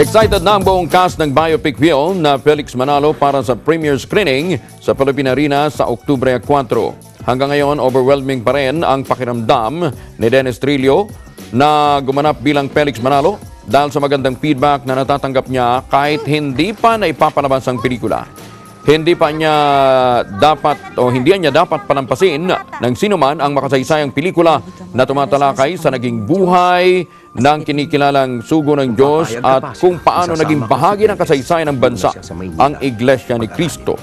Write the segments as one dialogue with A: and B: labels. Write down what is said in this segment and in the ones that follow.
A: Excited na ang buong cast ng biopic film na Felix Manalo para sa premiere screening sa Philippine Arena sa Oktubre 4. Hanggang ngayon, overwhelming pa rin ang pakiramdam ni Dennis Trillo na gumanap bilang Felix Manalo dahil sa magandang feedback na natatanggap niya kahit hindi pa naipapalabas ang pelikula. Hindi niya dapat palampasin ng sinuman ang makasaysayang pelikula na tumatalakay sa naging buhay ng kinikilalang sugo ng Diyos at kung paano naging bahagi ng kasaysayan ng bansa ang Iglesia ni Cristo.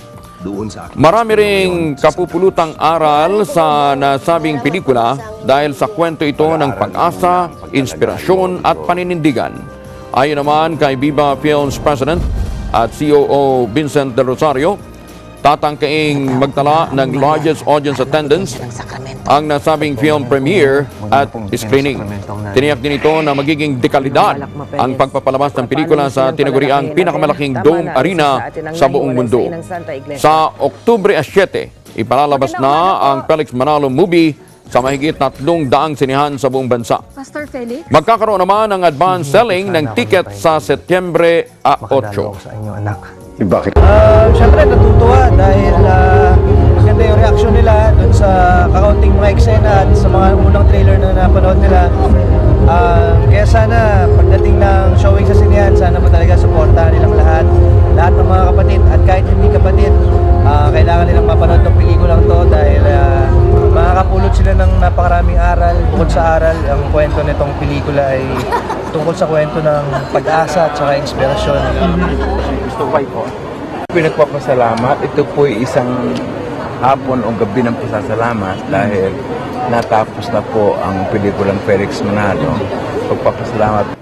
A: Marami ring kapupulutang aral sa nasabing pelikula dahil sa kwento ito ng pag-asa, inspirasyon at paninindigan. Ayon naman kay Viva Films President at COO Vincent Del Rosario, tatangkaing magtala ng largest audience attendance ang nasabing film premiere at screening. Tiniyak din ito na magiging dekalidad ang pagpapalabas ng pelikula sa tinaguriang pinakamalaking dome arena sa buong mundo. Sa Oktubre 7, ipalalabas na ang Felix Manalo movie sa mahigit 300 sinihan sa buong bansa.
B: Pastor Felix?
A: Magkakaroon naman ng advance selling ng ticket sa Setyembre 8.
C: Sa inyo, anak.
D: Bakit?
C: Siyempre natutuwa dahil maganda yung reaksyon nila dun sa kakaunting mga eksena at sa mga unang trailer na napanood nila. Kaya sana pagdating ng showing sa sinihan, sana po talaga suportahan nilang lahat ng mga kapatid at kahit hindi kapatid, kailangan nilang mapanood ng pelikulang to dahil makakapulot sila ng napakaraming aral. Bukod sa aral, ang kwento nitong pelikula ay tungkol sa kwento ng pag-asa at saka inspirasyon.
D: Pinagpapasalamat. Ito po ay isang hapon o gabi ng pasasalamat dahil natapos na po ang pelikulang Felix Manalo. Pagpapasalamat